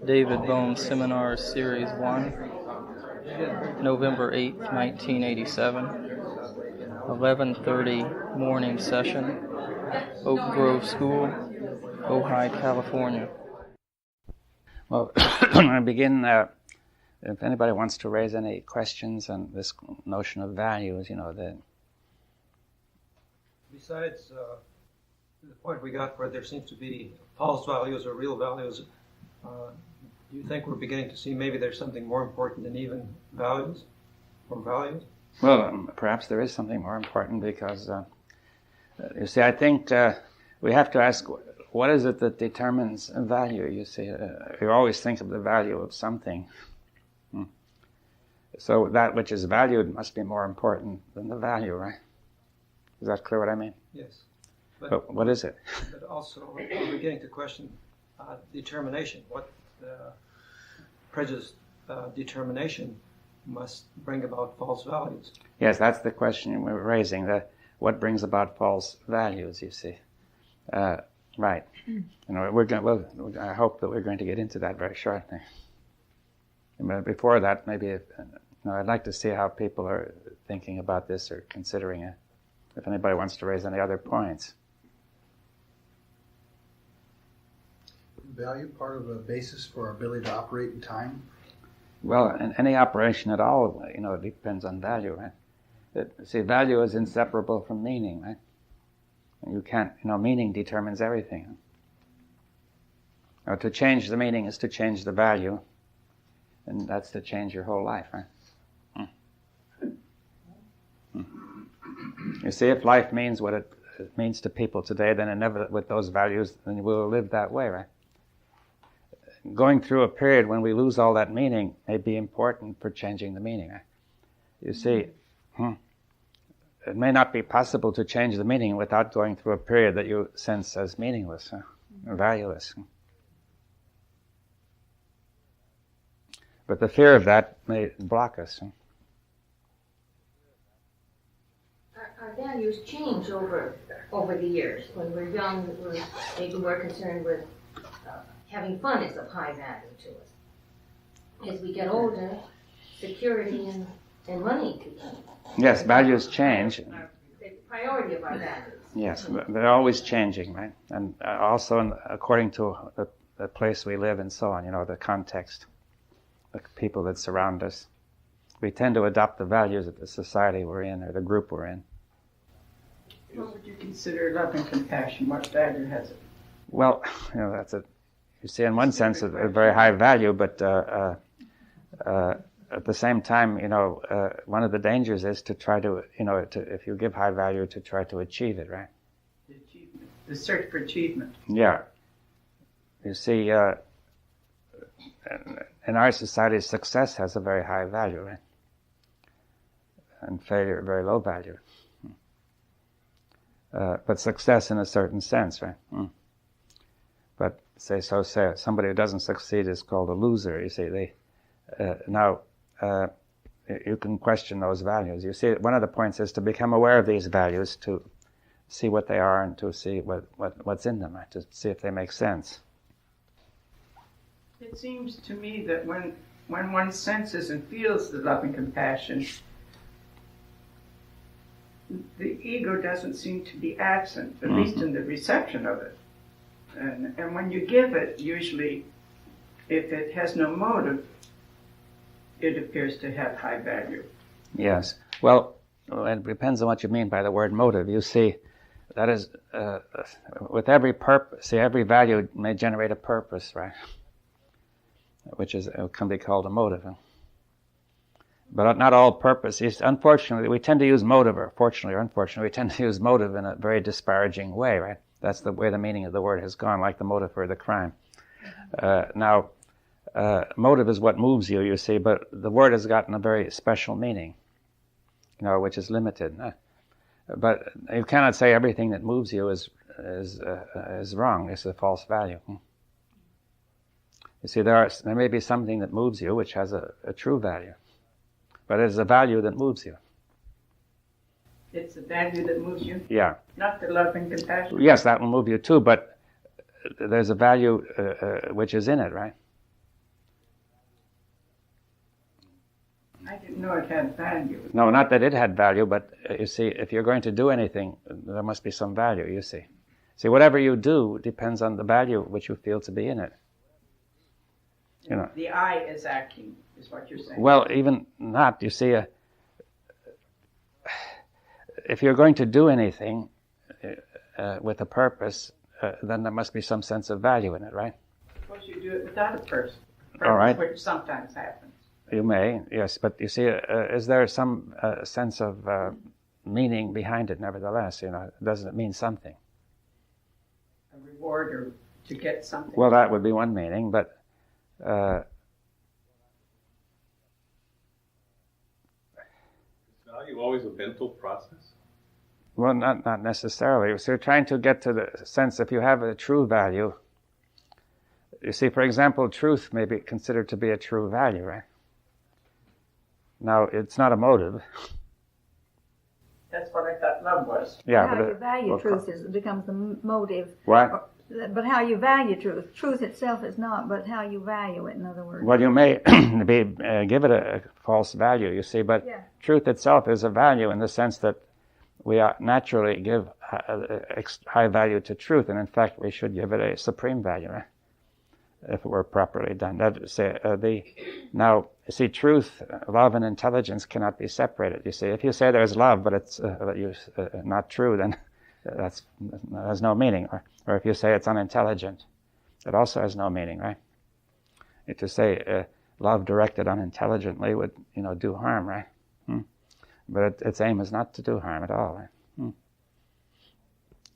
David Bohm Seminar Series 1, November 8th, 1987, 11:30 morning session, Oak Grove School, Ojai, California. Well, I begin, if anybody wants to raise any questions on this notion of values, then... Besides the point we got where there seems to be false values or real values, do you think we're beginning to see maybe there's something more important than even values or values? Well, perhaps there is something more important because, you see, I think we have to ask, what is it that determines value? You see, you always think of the value of something. So that which is valued must be more important than the value, right? Is that clear what I mean? Yes. But what is it? But also, we're beginning to question determination. What prejudiced determination must bring about false values? Yes, that's the question we're raising. What brings about false values? You see, right? I hope that we're going to get into that very shortly. But before that, maybe I'd like to see how people are thinking about this or considering it. If anybody wants to raise any other points. Value part of a basis for our ability to operate in time? Well, in any operation at all, it depends on value, right? Value is inseparable from meaning, right? You can't, meaning determines everything. To change the meaning is to change the value, and that's to change your whole life, right? You see, if life means what it means to people today, then inevitably with those values, then we'll live that way, right? Going through a period when we lose all that meaning may be important for changing the meaning. Right? You see, it may not be possible to change the meaning without going through a period that you sense as meaningless, or valueless. But the fear of that may block us. Our values change over the years. When we're young, we're maybe more concerned with having fun is of high value to us. As we get older, security and money become. Yes, values change. The priority of our values. Yes, they're always changing, right? And also according to the place we live and so on, the context, the people that surround us. We tend to adopt the values of the society we're in or the group we're in. What would you consider love and compassion? What value has it? Well, that's you see, in one sense, a very high value, but at the same time, one of the dangers is to try to, if you give high value, to try to achieve it, right? The achievement, the search for achievement. Yeah. You see, in our society, success has a very high value, right? And failure, very low value. But success in a certain sense, right? But say somebody who doesn't succeed is called a loser. You see, you can question those values. You see, one of the points is to become aware of these values, to see what they are and to see what's in them, right? To see if they make sense. It seems to me that when one senses and feels the love and compassion, the ego doesn't seem to be absent, at least in the reception of it. And when you give it, usually, if it has no motive, it appears to have high value. Yes. Well, it depends on what you mean by the word motive. You see, that is, with every purpose, every value may generate a purpose, right? Which can be called a motive. But not all purpose. Unfortunately, we tend to use motive, or fortunately or unfortunately, we tend to use motive in a very disparaging way, right? That's the way the meaning of the word has gone, like the motive for the crime. Now, motive is what moves you, you see, but the word has gotten a very special meaning, which is limited. But you cannot say everything that moves you is wrong. It's a false value. You see, there may be something that moves you which has a true value, but it is a value that moves you. It's the value that moves you? Yeah. Not the love and compassion? Yes, that will move you too, but there's a value which is in it, right? I didn't know it had value. No, not that it had value, but you see, if you're going to do anything, there must be some value, you see. See, whatever you do depends on the value which you feel to be in it. You know. The I is acting, is what you're saying. Well, even not, you see, if you're going to do anything with a purpose, then there must be some sense of value in it, right? Suppose you do it without a purpose, All right. which sometimes happens. You may, yes, but you see, is there some sense of meaning behind it nevertheless? You know, doesn't it mean something? A reward or to get something. Well, that would be one meaning, but Is value always a mental process? well, not necessarily. So you're trying to get to the sense if you have a true value. You see, for example, truth may be considered to be a true value, right? Now, it's not a motive. That's what I thought love was. Yeah, how but you value truth becomes the motive. What? But how you value truth. Truth itself is not, but how you value it, in other words. Well, you may give it a false value, you see, but Yeah. truth itself is a value in the sense that we naturally give high value to truth, and in fact, we should give it a supreme value, right? If it were properly done. That is, now, you see, truth, love, and intelligence cannot be separated. You see, if you say there's love, but it's not true, then that has no meaning. Or if you say it's unintelligent, it also has no meaning, right? If you say love directed unintelligently would, do harm, right? But its aim is not to do harm at all, right?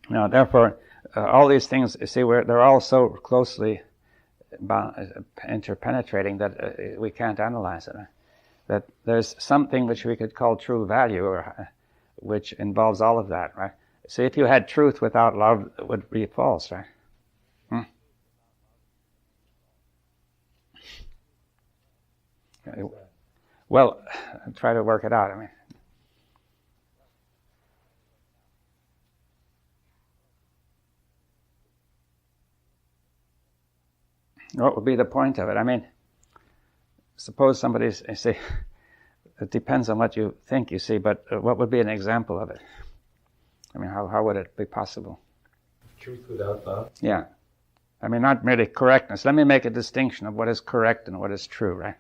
Now, therefore, all these things, you see, they're all so closely interpenetrating that we can't analyze it. Right? That there's something which we could call true value, or which involves all of that, right? See, if you had truth without love, it would be false, right? Well, try to work it out. I mean, what would be the point of it? I mean, suppose somebody's, say, it depends on what you think, you see, but what would be an example of it? I mean, how would it be possible? Truth without love? Yeah. I mean, not merely correctness. Let me make a distinction of what is correct and what is true, right?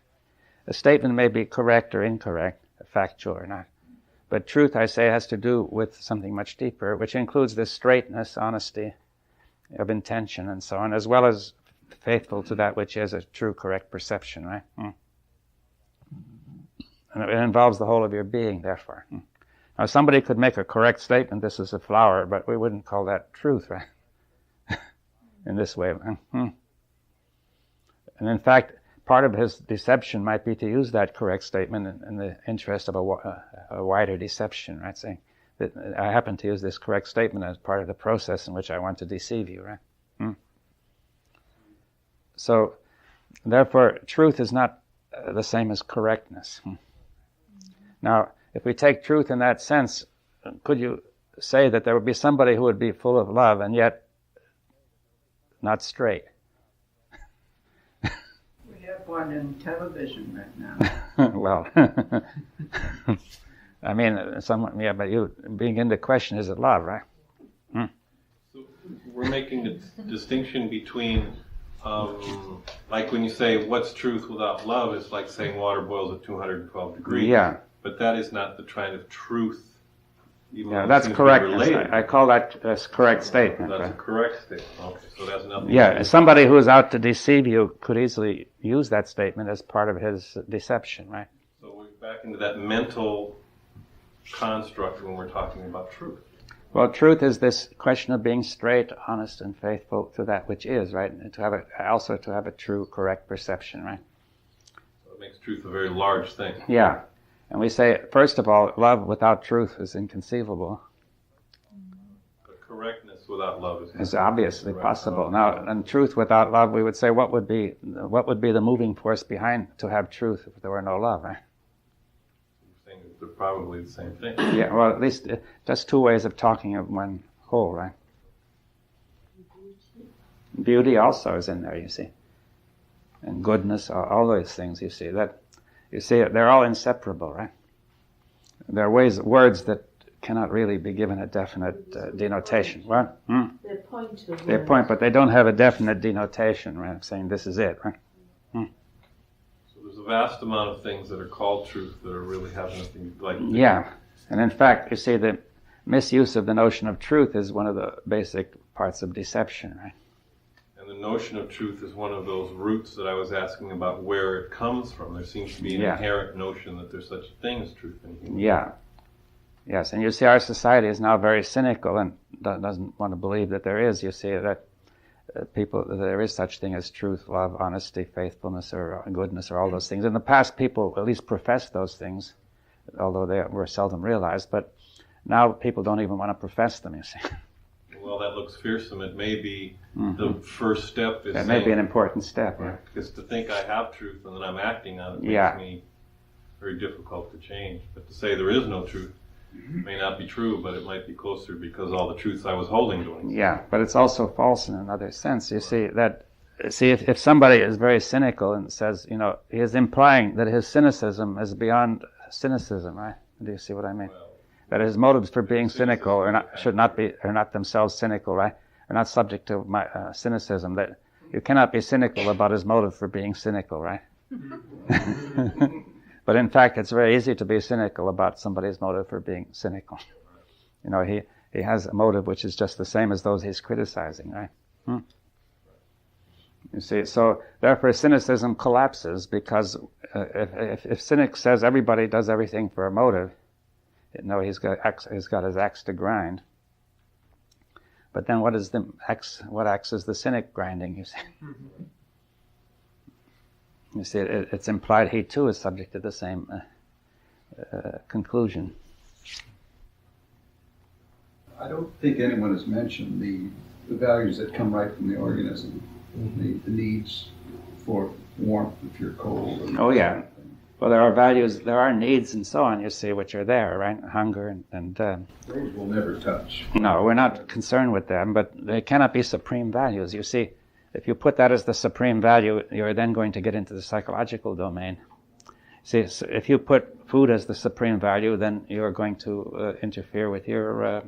A statement may be correct or incorrect, factual or not. But truth, I say, has to do with something much deeper, which includes the straightness, honesty of intention, and so on, as well as faithful to that which is a true, correct perception, right? And it involves the whole of your being, therefore. Now, somebody could make a correct statement, this is a flower, but we wouldn't call that truth, right? In this way. And in fact, part of his deception might be to use that correct statement in the interest of a wider deception, right? Saying that I happen to use this correct statement as part of the process in which I want to deceive you, right? So, therefore, truth is not the same as correctness. Now, if we take truth in that sense, could you say that there would be somebody who would be full of love and yet not straight? We have one in television right now. Well, I mean, but you being into question, is it love, right? So we're making a distinction between, like when you say what's truth without love, it's like saying water boils at 212 degrees. Yeah. But that is not the kind of truth. Yeah, that's correct. I call that a correct statement. That's right? a correct statement. Okay, so that's nothing. Yeah, somebody who's out to deceive you could easily use that statement as part of his deception, right? So we're back into that mental construct when we're talking about truth. Well, truth is this question of being straight, honest, and faithful to that which is, right? And to have a true, correct perception, right? So it makes truth a very large thing. Yeah. And we say, first of all, love without truth is inconceivable. But correctness without love Is obviously possible. Now, and truth without love, we would say, what would be the moving force behind to have truth if there were no love, right? You're saying that they're probably the same thing. Yeah, well, at least just two ways of talking of one whole, right? Beauty also is in there, you see. And goodness, all those things, you see. That You see, they're all inseparable, right? There are words that cannot really be given a definite denotation. What? They point to They point, but they don't have a definite denotation, right? Saying this is it, right? So there's a vast amount of things that are called truth that are really have nothing like. Yeah, and in fact, you see, the misuse of the notion of truth is one of the basic parts of deception, right? And the notion of truth is one of those roots that I was asking about where it comes from. There seems to be an inherent notion that there's such a thing as truth in human. Yeah. Yes, and you see our society is now very cynical and doesn't want to believe that there is. You see that there is such thing as truth, love, honesty, faithfulness, or goodness, or all those things. In the past, people at least professed those things, although they were seldom realized. But now people don't even want to profess them, you see. Well, that looks fearsome. It may be the first step. It may be an important step. Right? Because to think I have truth and then I'm acting on it makes me very difficult to change. But to say there is no truth may not be true, but it might be closer because all the truths I was holding to. Yeah, but it's also false in another sense. You see that. If somebody is very cynical and says, he is implying that his cynicism is beyond cynicism, right? Do you see what I mean? Well, that his motives for being cynical are not themselves cynical, right? Are not subject to cynicism. That you cannot be cynical about his motive for being cynical, right? But in fact, it's very easy to be cynical about somebody's motive for being cynical. He has a motive which is just the same as those he's criticizing, right? You see, so therefore cynicism collapses because if cynic says everybody does everything for a motive, he's got his axe to grind. But then what axe is the cynic grinding, you see? You see, it's implied he too is subject to the same conclusion. I don't think anyone has mentioned the values that come right from the organism, the needs for warmth if you're cold. Oh yeah. Well, there are values, there are needs and so on, you see, which are there, right? Hunger and those will never touch. No, we're not concerned with them, but they cannot be supreme values. You see, if you put that as the supreme value, you're then going to get into the psychological domain. See, so if you put food as the supreme value, then you're going to interfere with your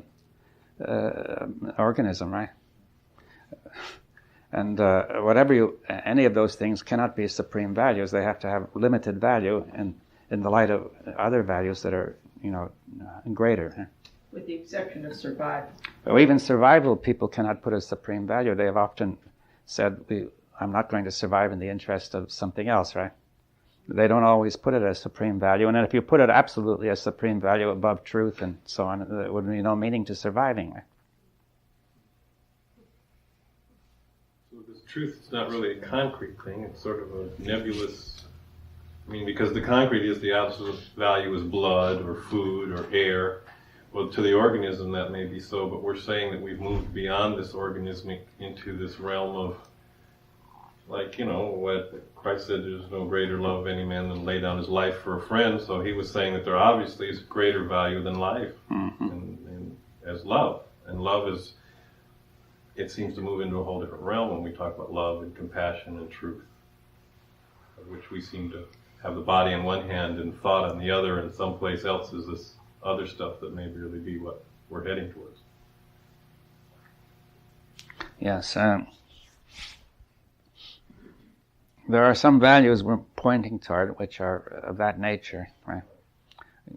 organism, right? And any of those things cannot be supreme values. They have to have limited value in the light of other values that are, greater. With the exception of survival. Or even survival, people cannot put as supreme value. They have often said, I'm not going to survive in the interest of something else, right? They don't always put it as supreme value. And then if you put it absolutely as supreme value above truth and so on, there would be no meaning to surviving, right? So this truth is not really a concrete thing. It's sort of a nebulous, because the concrete is the absolute value is blood or food or air. Well, to the organism that may be so, but we're saying that we've moved beyond this organismic into this realm of, what Christ said, there's no greater love of any man than lay down his life for a friend. So he was saying that there obviously is greater value than life and as love. And love it seems to move into a whole different realm when we talk about love and compassion and truth, of which we seem to have the body on one hand and thought on the other, and someplace else is this other stuff that may really be what we're heading towards. Yes. There are some values we're pointing toward which are of that nature, right?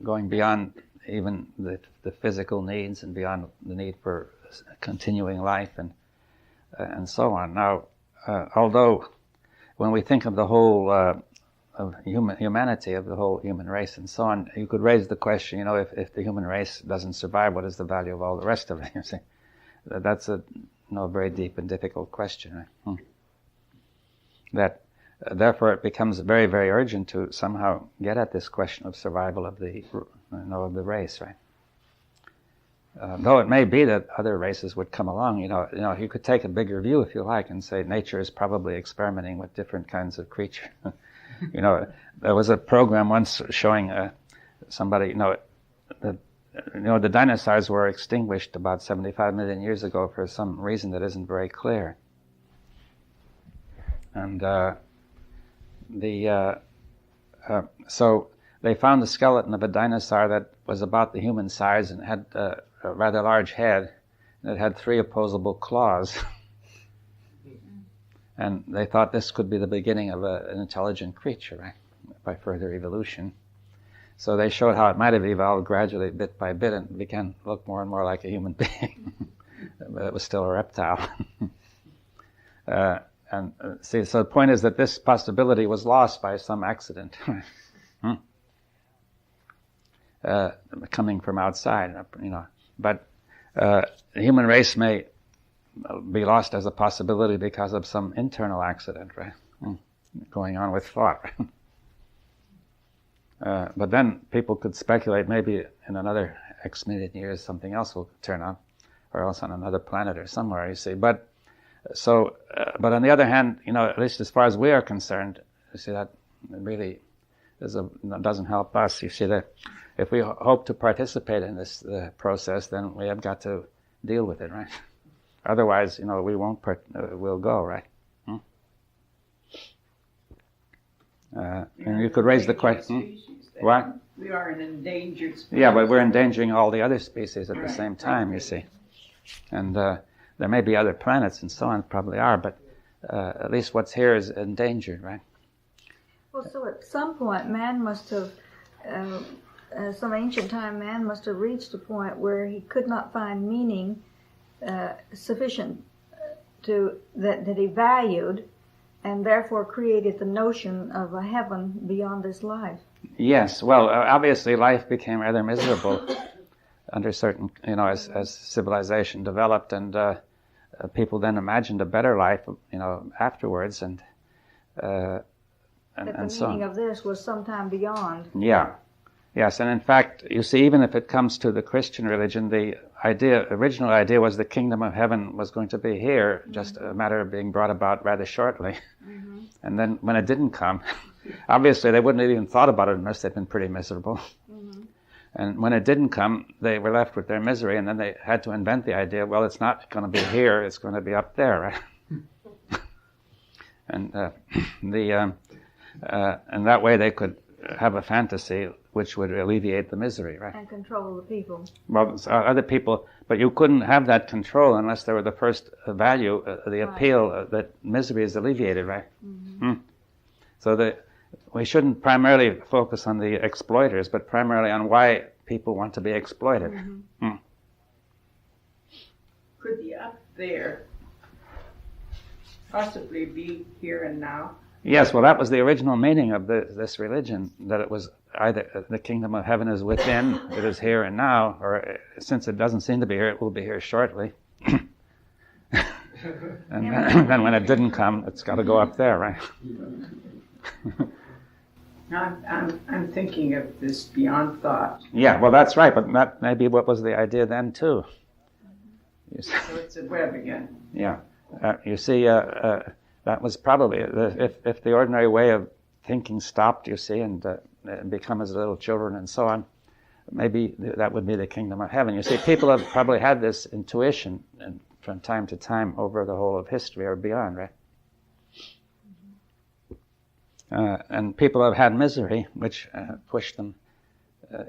Going beyond even the physical needs and beyond the need for continuing life and so on. Now, although when we think of the whole of humanity, of the whole human race and so on, you could raise the question, if the human race doesn't survive, what is the value of all the rest of it? You see, that's a very deep and difficult question. Right? That therefore it becomes very, very urgent to somehow get at this question of survival of the race, right? Though it may be that other races would come along, you could take a bigger view if you like and say nature is probably experimenting with different kinds of creatures. There was a program once showing somebody, the dinosaurs were extinguished about 75 million years ago for some reason that isn't very clear. And So they found the skeleton of a dinosaur that was about the human size and had a rather large head, and it had 3 opposable claws. And they thought this could be the beginning of an intelligent creature, right, by further evolution. So they showed how it might have evolved gradually, bit by bit, and began to look more and more like a human being. But it was still a reptile. See, so the point is that this possibility was lost by some accident. Coming from outside, But the human race may be lost as a possibility because of some internal accident, right? Going on with thought. But then people could speculate maybe in another X million years something else will turn up, or else on another planet or somewhere, you see. But on the other hand, at least as far as we are concerned, you see that really doesn't help us. You see that if we hope to participate in this process, then we have got to deal with it, right? Otherwise, we won't. We'll go, right? And you could raise the question. What? We are an endangered species. Yeah, but we're endangering all the other species at the same time, you see. And there may be other planets and so on, probably are, but at least what's here is endangered, right? Well, so at some point, man must have, some ancient time, man must have reached a point where he could not find meaning sufficient that he valued, and therefore created the notion of a heaven beyond this life. Yes, well, obviously life became rather miserable under certain, as civilization developed, and people then imagined a better life, afterwards, and so on. But the meaning of this was sometime beyond. Yeah. Yes, and in fact, you see, even if it comes to the Christian religion, the original idea was the kingdom of heaven was going to be here, just a matter of being brought about rather shortly. Mm-hmm. And then when it didn't come, obviously they wouldn't have even thought about it unless they'd been pretty miserable. Mm-hmm. And when it didn't come, they were left with their misery, and then they had to invent the idea, well, it's not going to be here, it's going to be up there, right? And and that way they could have a fantasy which would alleviate the misery, right? And control the people. Well, other people, but you couldn't have that control unless there were the first value, the appeal that misery is alleviated, right? Mm-hmm. So we shouldn't primarily focus on the exploiters, but primarily on why people want to be exploited. Mm-hmm. Could the up there possibly be here and now? Yes, well, that was the original meaning of this religion, that it was either the kingdom of heaven is within, it is here and now, or since it doesn't seem to be here, it will be here shortly. And then when it didn't come, it's got to go up there, right? I'm thinking of this beyond thought. Yeah, well, that's right, but that may be what was the idea then, too. So it's a web again. Yeah. You see, that was probably, if the ordinary way of thinking stopped, you see, and become as little children and so on, maybe that would be the kingdom of heaven. You see, people have probably had this intuition from time to time over the whole of history or beyond, right? And people have had misery, which pushed them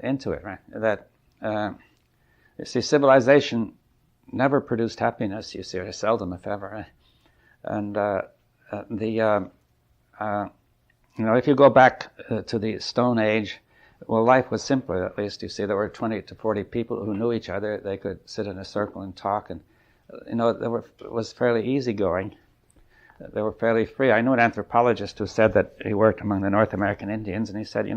into it, right? That, you see, civilization never produced happiness, you see, or seldom, if ever, right? And if you go back to the Stone Age, well, life was simpler, at least. You see, there were 20 to 40 people who knew each other. They could sit in a circle and talk, and, it was fairly easygoing. They were fairly free. I knew an anthropologist who said that he worked among the North American Indians, and he said,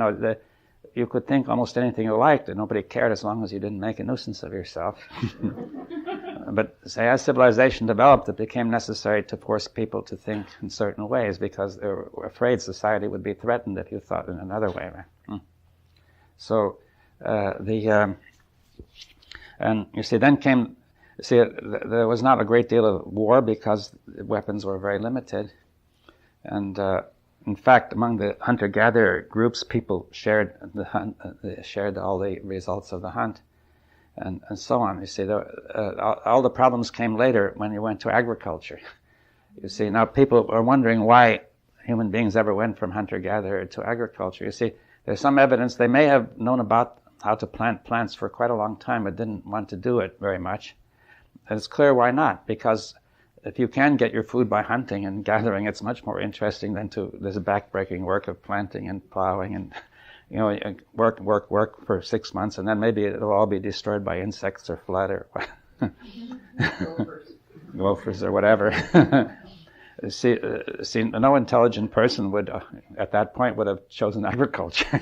you could think almost anything you liked, and nobody cared as long as you didn't make a nuisance of yourself. But say, as civilization developed, it became necessary to force people to think in certain ways because they were afraid society would be threatened if you thought in another way, right? So and you see, then came. There was not a great deal of war because weapons were very limited, and in fact, among the hunter-gatherer groups, people shared the hunt, shared all the results of the hunt. And so on. You see, all the problems came later when you went to agriculture. You see, now people are wondering why human beings ever went from hunter-gatherer to agriculture. You see, there's some evidence they may have known about how to plant plants for quite a long time, but didn't want to do it very much. And it's clear why not, because if you can get your food by hunting and gathering, it's much more interesting than to this backbreaking work of planting and plowing and, work for 6 months, and then maybe it'll all be destroyed by insects or flood or gophers or whatever. See, no intelligent person would, at that point, would have chosen agriculture.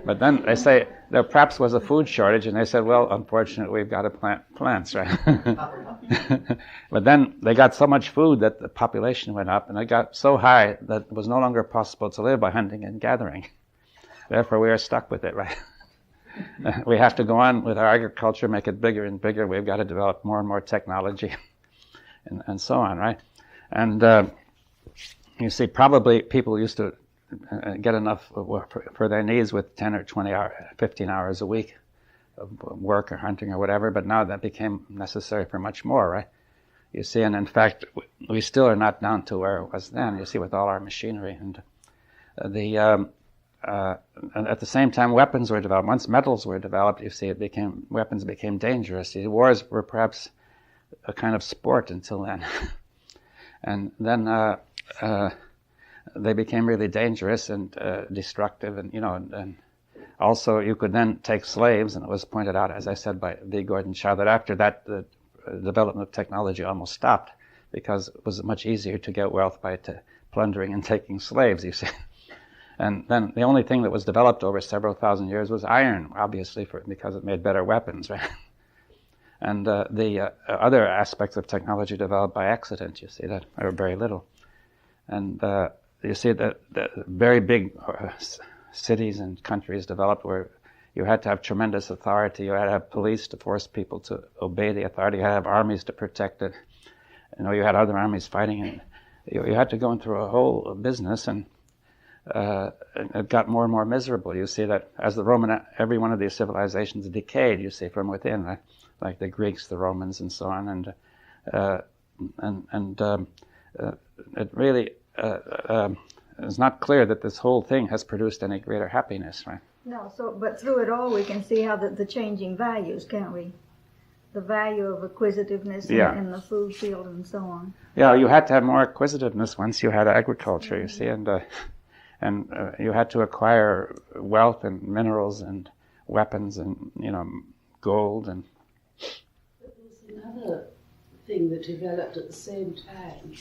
But then they say there perhaps was a food shortage, and they said, well, unfortunately, we've got to plant plants, right? But then they got so much food that the population went up, and it got so high that it was no longer possible to live by hunting and gathering. Therefore, we are stuck with it, right? We have to go on with our agriculture, make it bigger and bigger. We've got to develop more and more technology, and so on, right? And you see, probably people used to get enough for their needs with 10 or 20 hours, 15 hours a week of work or hunting or whatever, but now that became necessary for much more, right? You see, and in fact, we still are not down to where it was then, you see, with all our machinery. And and at the same time, weapons were developed. Once metals were developed, you see, weapons became dangerous. See, wars were perhaps a kind of sport until then. And then they became really dangerous and destructive, and and also you could then take slaves, and it was pointed out, as I said, by V. Gordon Shaw, that after that the development of technology almost stopped, because it was much easier to get wealth by plundering and taking slaves, you see. And then the only thing that was developed over several thousand years was iron, obviously, because it made better weapons, right? And the other aspects of technology developed by accident, you see, that are very little. And you see that the very big cities and countries developed where you had to have tremendous authority. You had to have police to force people to obey the authority. You had to have armies to protect it. You had other armies fighting, and you had to go into a whole business, and it got more and more miserable. You see that as every one of these civilizations decayed, you see, from within, right? Like the Greeks, the Romans, and so on, and it really it's not clear that this whole thing has produced any greater happiness, right? No, but through it all we can see how the changing values, can't we? The value of acquisitiveness in the food field and so on. Yeah, you had to have more acquisitiveness once you had agriculture, you see, and you had to acquire wealth and minerals and weapons and, gold and... But there's another thing that developed at the same time,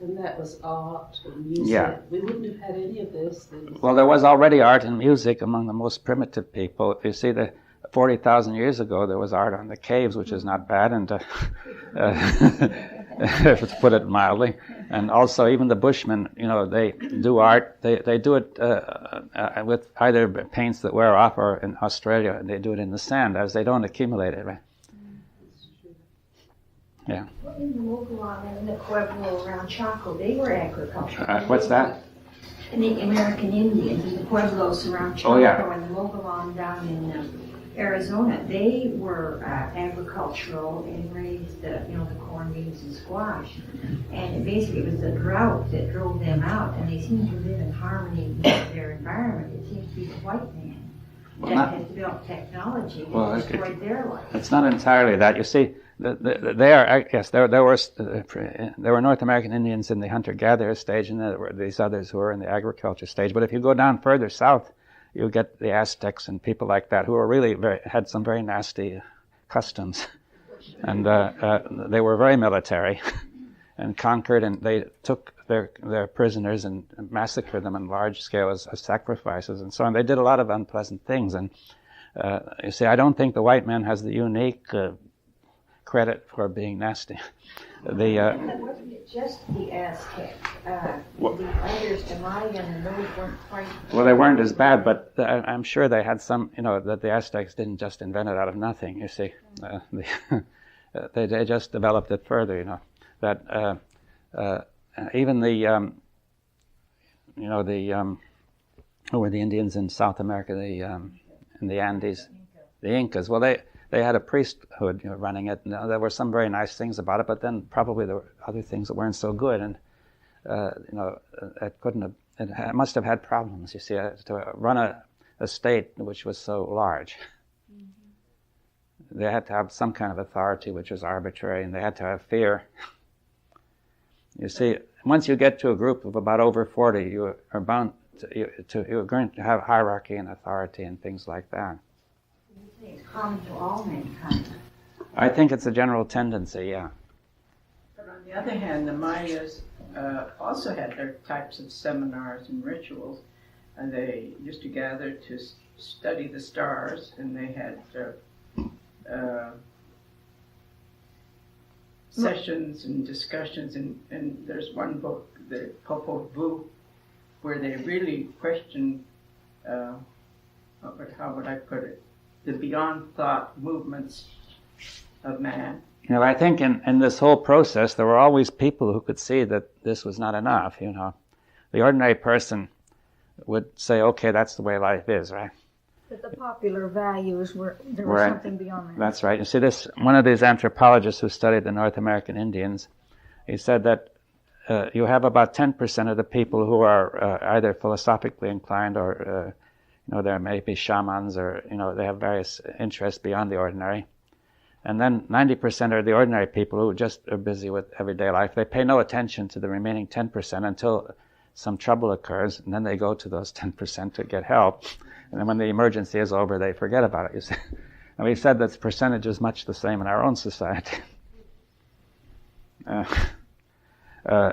and that was art and music. Yeah. We wouldn't have had any of those things. Well, there was already art and music among the most primitive people. You see, 40,000 years ago, there was art on the caves, which is not bad, and to put it mildly. And also, even the Bushmen, they do art. They do it with either paints that wear off, or in Australia, they do it in the sand, as they don't accumulate it, right? Yeah. Well, in the Mogollon and in the Pueblo around Chaco, they were agricultural. What's that? And the American Indians in the Pueblos around Chaco and the Mogollon down in Arizona, they were agricultural and raised, the corn, beans, and squash. And basically, it was the drought that drove them out, and they seemed to live in harmony with their environment. It seems to be the white man that has developed technology that destroyed their life. It's not entirely that. You see, there were North American Indians in the hunter-gatherer stage, and there were these others who were in the agriculture stage. But if you go down further south, you get the Aztecs and people like that who were really had some very nasty customs, and they were very military, and conquered, and they took their prisoners and massacred them on large scale as sacrifices and so on. They did a lot of unpleasant things, and you see, I don't think the white man has the unique credit for being nasty. Wasn't it just the Aztec? The others, the Mayan, and those weren't quite... Well, they weren't as bad, but I'm sure they had some, that the Aztecs didn't just invent it out of nothing, you see. They just developed it further, that even who were the Indians in South America, in the Andes, the Incas, well, they had a priesthood running it. And there were some very nice things about it, but then probably there were other things that weren't so good. And it couldn't have. It must have had problems. You see, to run a state which was so large. They had to have some kind of authority which was arbitrary, and they had to have fear. You see, once you get to a group of about over 40, you are bound you're going to have hierarchy and authority and things like that. It's common to all mankind. I think it's a general tendency, yeah. But on the other hand, the Mayas also had their types of seminars and rituals, and they used to gather to study the stars, and they had sessions and discussions, and there's one book, the Popol Vuh, where they really question, how would I put it, the beyond thought movements of man. I think in this whole process, there were always people who could see that this was not enough, The ordinary person would say, okay, that's the way life is, right? But the popular values was something beyond that. That's right. You see, one of these anthropologists who studied the North American Indians, he said that you have about 10% of the people who are either philosophically inclined or, there may be shamans or, they have various interests beyond the ordinary. And then 90% are the ordinary people who just are busy with everyday life. They pay no attention to the remaining 10% until some trouble occurs, and then they go to those 10% to get help. And then when the emergency is over, they forget about it, you see. And we said that the percentage is much the same in our own society.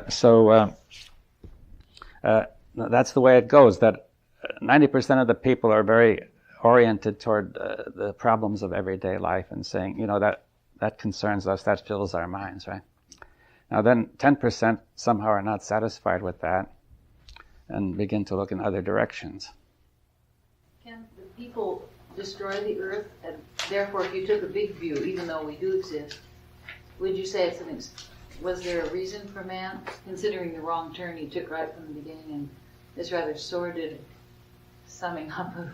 So that's the way it goes, that 90% of the people are very oriented toward the problems of everyday life and saying, that concerns us, that fills our minds, right? Now then 10% somehow are not satisfied with that and begin to look in other directions. Can the people destroy the earth? And therefore, if you took a big view, even though we do exist, would you say was there a reason for man, considering the wrong turn he took right from the beginning and this rather sordid summing up of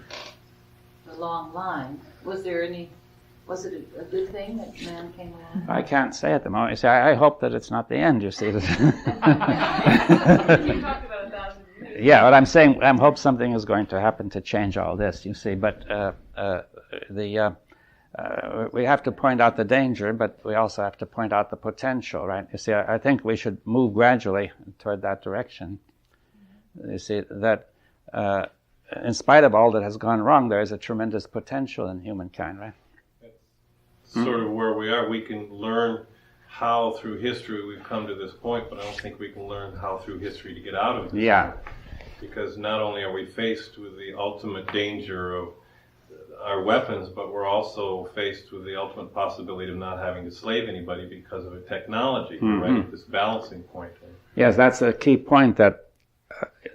the long line? Was it a good thing that man came along? I can't say at the moment. You see, I hope that it's not the end, you see. You talked about 1,000 years. Yeah, but I'm saying I hope something is going to happen to change all this, you see. But we have to point out the danger, but we also have to point out the potential, right? You see, I think we should move gradually toward that direction. You see, that in spite of all that has gone wrong, there is a tremendous potential in humankind, right? That's sort of where we are. We can learn how through history we've come to this point, but I don't think we can learn how through history to get out of it. Yeah. Because not only are we faced with the ultimate danger of our weapons, but we're also faced with the ultimate possibility of not having to slave anybody because of a technology, right? This balancing point. Yes, that's a key point that,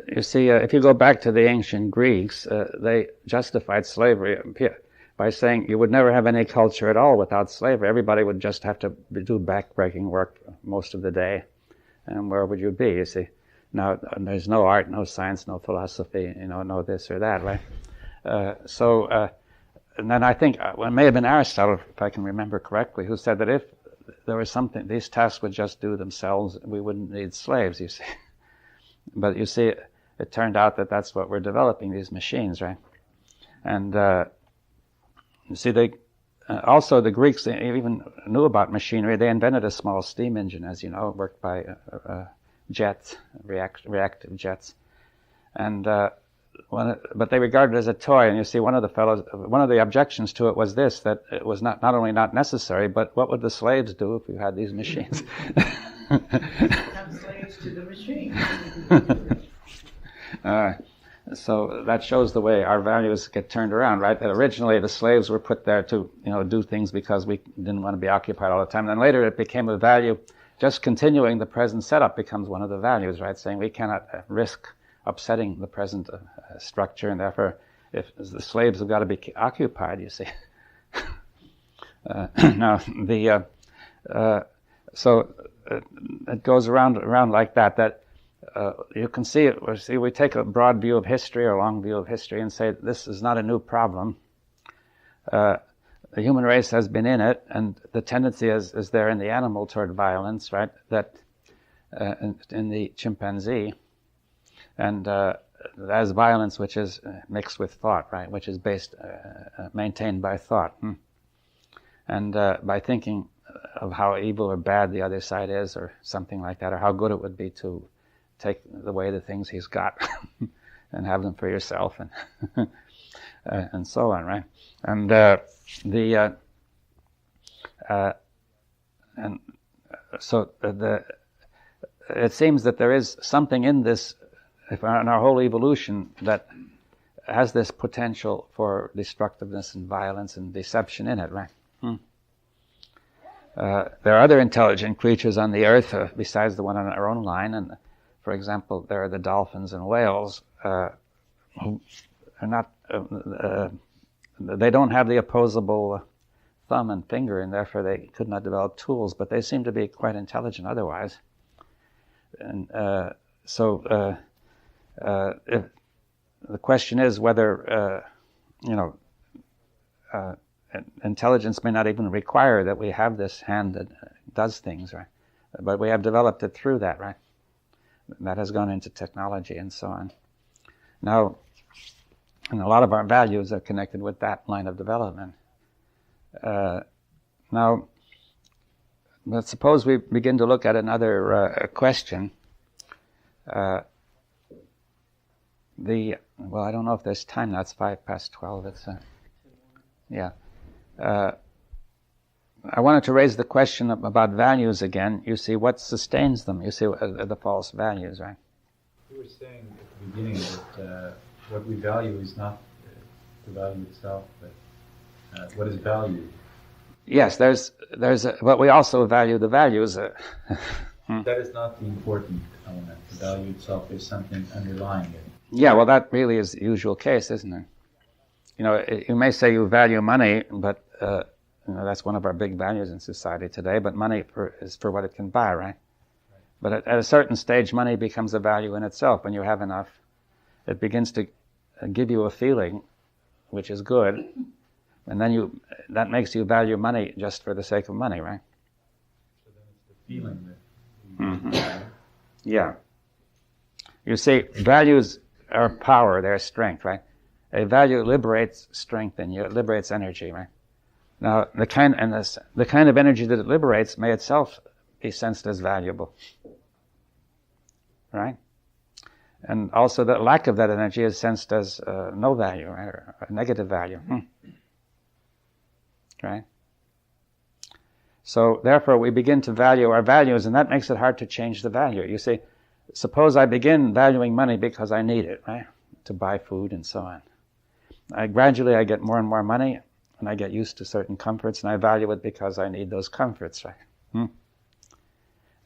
you see, if you go back to the ancient Greeks, they justified slavery by saying you would never have any culture at all without slavery. Everybody would just have to do back-breaking work most of the day. And where would you be, you see? Now, there's no art, no science, no philosophy, no this or that, right? And then I think, it may have been Aristotle, if I can remember correctly, who said that if there was something, these tasks would just do themselves, we wouldn't need slaves, you see. But you see, it turned out that that's what we're developing, these machines, right? And you see, also the Greeks even knew about machinery. They invented a small steam engine, as you know, worked by jets, reactive jets. And but they regarded it as a toy. And you see, one of the objections to it was this, that it was not only not necessary, but what would the slaves do if you had these machines? Become slaves to the machine. So that shows the way our values get turned around, right? That originally the slaves were put there to, do things because we didn't want to be occupied all the time. Then later it became a value. Just continuing the present setup becomes one of the values, right? Saying we cannot risk upsetting the present structure, and therefore, if the slaves have got to be occupied, you see. Now so it goes around like that. That you can see it. See, we take a broad view of history or a long view of history and say this is not a new problem. The human race has been in it, and the tendency is there in the animal toward violence, right? That in the chimpanzee, and as violence which is mixed with thought, right, which is maintained by thought. And by thinking of how evil or bad the other side is, or something like that, or how good it would be to take away the things he's got and have them for yourself, and so on, right? And it seems that there is something in this, in our whole evolution, that has this potential for destructiveness and violence and deception in it, right? There are other intelligent creatures on the earth besides the one on our own line, and for example, there are the dolphins and whales who are not, they don't have the opposable thumb and finger, and therefore they could not develop tools, but they seem to be quite intelligent otherwise. And if the question is whether, intelligence may not even require that we have this hand that does things, right? But we have developed it through that, right? That has gone into technology and so on. Now, and a lot of our values are connected with that line of development. Now, let's suppose we begin to look at another question. Well, I don't know if there's time now. It's 12:05. It's yeah. I wanted to raise the question about values again. You see, what sustains them? You see, the false values, right? You were saying at the beginning that what we value is not the value itself, but what is valued. Yes, but we also value the values. That is not the important element. The value itself is something underlying it. Yeah, well, that really is the usual case, isn't it? You may say you value money, but that's one of our big values in society today. But money is for what it can buy, right? But at a certain stage, money becomes a value in itself. When you have enough, it begins to give you a feeling, which is good, and then that makes you value money just for the sake of money, right? So then it's the feeling that you value. Yeah. You see, values are power, they're strength, right? A value liberates strength in you, it liberates energy, right? Now, the kind of energy that it liberates may itself be sensed as valuable, right? And also the lack of that energy is sensed as no value, right? Or a negative value, right? So therefore we begin to value our values, and that makes it hard to change the value. You see, suppose I begin valuing money because I need it, right? To buy food and so on. Gradually I get more and more money, and I get used to certain comforts, and I value it because I need those comforts, right?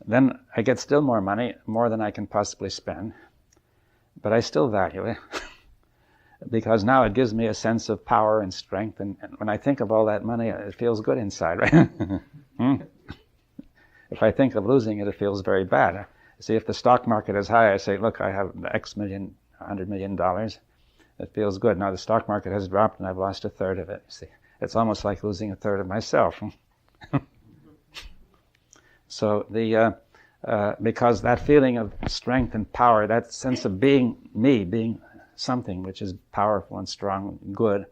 Then I get still more money, more than I can possibly spend, but I still value it because now it gives me a sense of power and strength, and when I think of all that money, it feels good inside, right? If I think of losing it, it feels very bad. See, if the stock market is high, I say, look, I have X million, $100 million. It feels good. Now the stock market has dropped and I've lost a third of it. See, it's almost like losing a third of myself. So because that feeling of strength and power, that sense of being me, being something which is powerful and strong and good,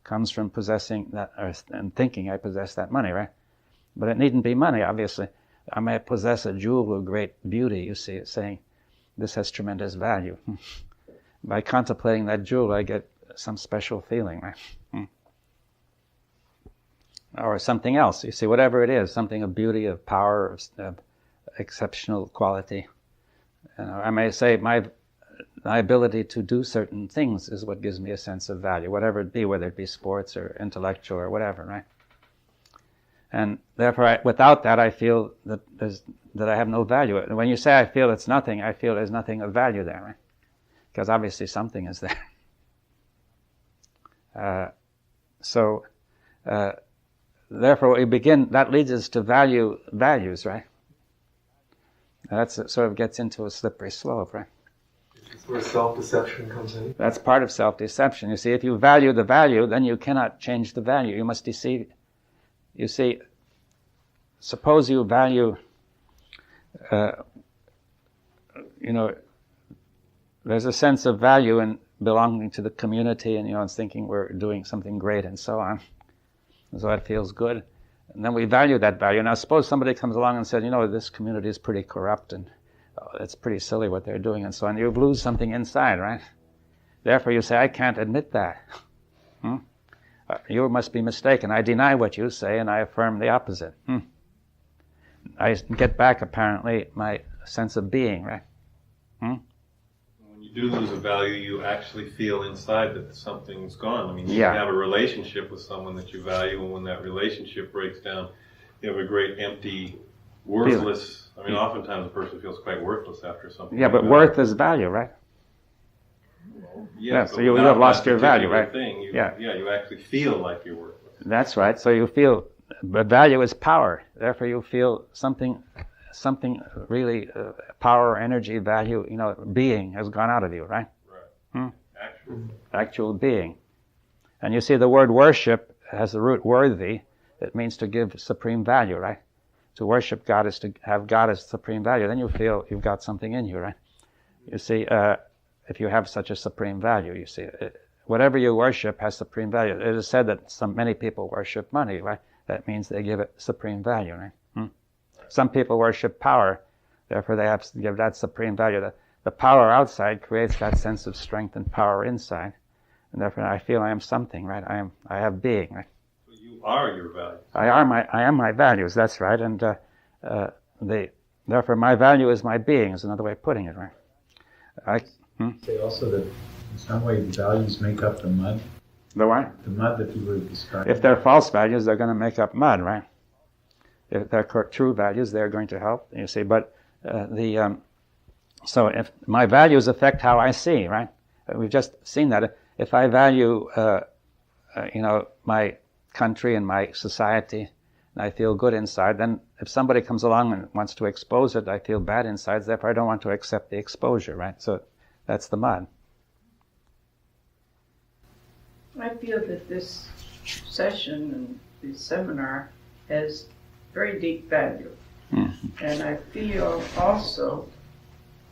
comes from possessing that, and thinking I possess that money, right? But it needn't be money, obviously. I may possess a jewel of great beauty, you see, saying, this has tremendous value. By contemplating that jewel, I get some special feeling, right? Or something else, you see, whatever it is, something of beauty, of power, of exceptional quality. I may say my ability to do certain things is what gives me a sense of value, whatever it be, whether it be sports or intellectual or whatever, right? And therefore, without that, I feel that I have no value. When you say I feel it's nothing, I feel there's nothing of value there, right? Because obviously something is there. Therefore, we begin. That leads us to value values, right? That sort of gets into a slippery slope, right? It's where self-deception comes in. That's part of self-deception. You see, if you value the value, then you cannot change the value. You must deceive. You see, suppose you value there's a sense of value in belonging to the community and, and thinking we're doing something great and so on. So that feels good. And then we value that value. Now suppose somebody comes along and says, this community is pretty corrupt and it's pretty silly what they're doing and so on. You lose something inside, right? Therefore you say, I can't admit that. You must be mistaken. I deny what you say and I affirm the opposite. I get back, apparently, my sense of being, right? When you do lose a value, you actually feel inside that something's gone. I mean, you have a relationship with someone that you value, and when that relationship breaks down, you have a great empty, worthless... I mean, oftentimes a person feels quite worthless after something. Yeah, but worth is value, right? Yeah, so you have lost your value, right? You actually feel like you're worthless. That's right. So you feel, but value is power. Therefore, you feel something really power, energy, value. Being has gone out of you, right? Right. Actual being. And you see, the word worship has the root worthy. It means to give supreme value, right? To worship God is to have God as supreme value. Then you feel you've got something in you, right? You see. If you have such a supreme value, you see, whatever you worship has supreme value. It is said that many people worship money, right? That means they give it supreme value, right? Some people worship power, therefore they have to give that supreme value. The power outside creates that sense of strength and power inside, and therefore I feel I am something, right? I have being, right? So you are your values. I am my values. That's right, and therefore my value is my being. Is another way of putting it, right? Say also that in some way the values make up the mud. The what? The mud that you were describing. If they're false values, they're going to make up mud, right? If they're true values, they're going to help. You see, but so if my values affect how I see, right? We've just seen that. If I value, my country and my society, and I feel good inside, then if somebody comes along and wants to expose it, I feel bad inside. Therefore, I don't want to accept the exposure, right? So that's the mud. I feel that this session and the seminar has very deep value. And I feel also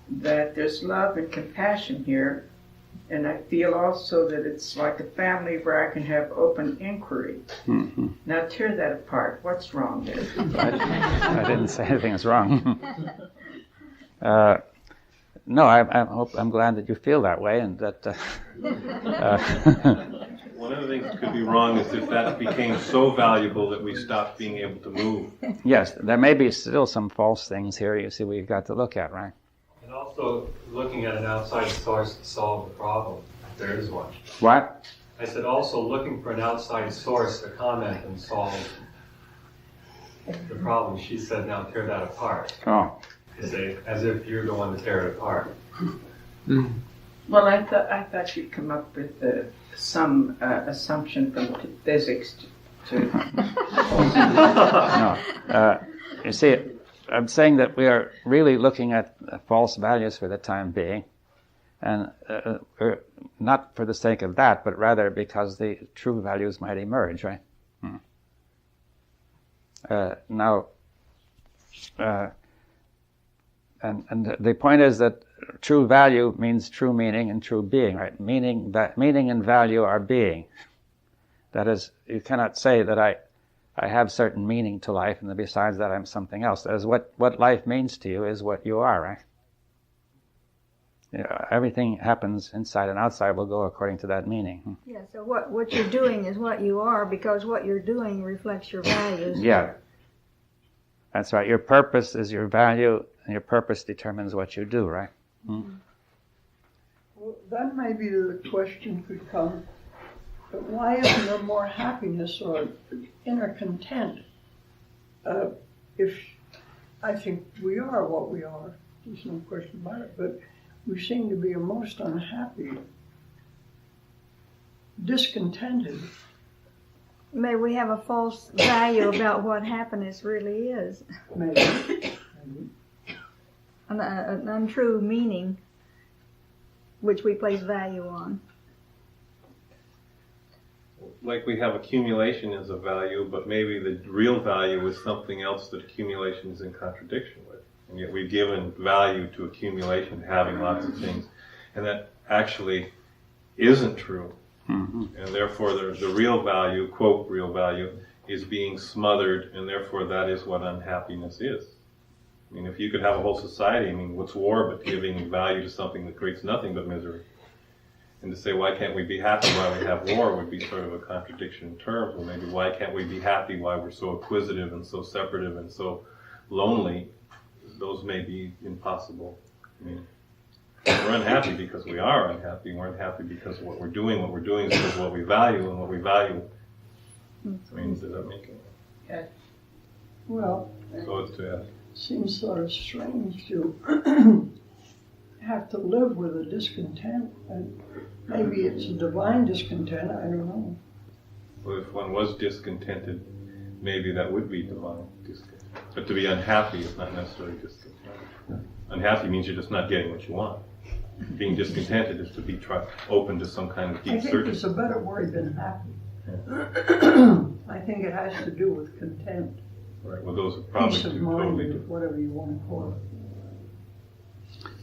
that there's love and compassion here. And I feel also that it's like a family where I can have open inquiry. Now tear that apart. What's wrong there? I didn't say anything is wrong. No, I'm glad that you feel that way, and that. One of the things that could be wrong is if that became so valuable that we stopped being able to move. Yes, there may be still some false things here. You see, we've got to look at, right? And also looking at an outside source to solve the problem, if there is one. What? I said also looking for an outside source to comment and solve the problem. She said, now tear that apart. Oh. As if you're the one to tear it apart. Well, I thought you'd come up with some assumption from physics to No. You see, I'm saying that we are really looking at false values for the time being, and not for the sake of that, but rather because the true values might emerge, right? And the point is that true value means true meaning and true being, right? Meaning and value are being. That is, you cannot say that I have certain meaning to life, and besides that I'm something else. That is, what life means to you is what you are, right? Everything happens inside and outside will go according to that meaning. Yeah, so what you're doing is what you are, because what you're doing reflects your values. Yeah. That's right. Your purpose is your value, and your purpose determines what you do, right? Well, then maybe the question could come, but why isn't there more happiness or inner content? If I think we are what we are, there's no question about it, but we seem to be most unhappy, discontented. Maybe we have a false value about what happiness really is. Maybe. An untrue meaning which we place value on. Like we have accumulation as a value, but maybe the real value is something else that accumulation is in contradiction with. And yet we've given value to accumulation, having lots of things. And that actually isn't true. Mm-hmm. And therefore the real value, quote, real value, is being smothered, and therefore that is what unhappiness is. I mean, if you could have a whole society, I mean, what's war but giving value to something that creates nothing but misery? And to say, why can't we be happy while we have war would be sort of a contradiction in terms. Or maybe, why can't we be happy while we're so acquisitive and so separative and so lonely? Those may be impossible. I mean, we're unhappy because we are unhappy. We're unhappy because of what we're doing. What we're doing is because of what we value, and what we value, I mean, does that make it? Yeah. Well, So it's seems sort of strange to have to live with a discontent, and maybe it's a divine discontent, I don't know. well, if one was discontented, maybe that would be divine discontent. But to be unhappy is not necessarily discontent. Unhappy means you're just not getting what you want. Being discontented is to be open to some kind of deep I think certainty. it's a better word than happy. I think it has to do with content. Right. Well, those are probably Peace of two mind, totally or different. whatever you want to call it.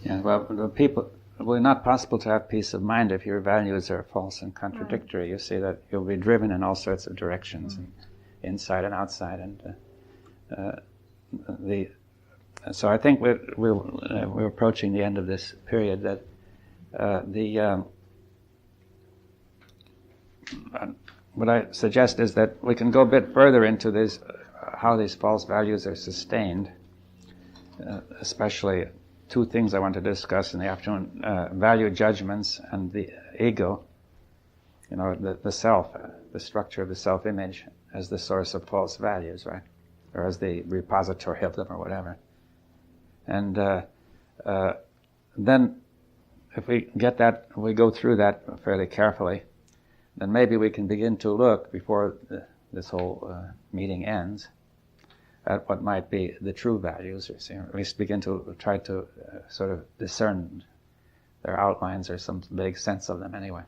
Yeah, well, the people, well, not possible to have peace of mind if your values are false and contradictory. Right. You see that you'll be driven in all sorts of directions, and inside and outside, and so I think we're approaching the end of this period. That what I suggest is that we can go a bit further into this, how these false values are sustained, especially two things I want to discuss in the afternoon: value judgments and the ego. You know, the self, the structure of the self-image as the source of false values, right? Or as the repository of them, or whatever. And then, if we get that, we go through that fairly carefully, then maybe we can begin to look, before this whole meeting ends, at what might be the true values, or at least begin to try to sort of discern their outlines, or some vague sense of them anyway.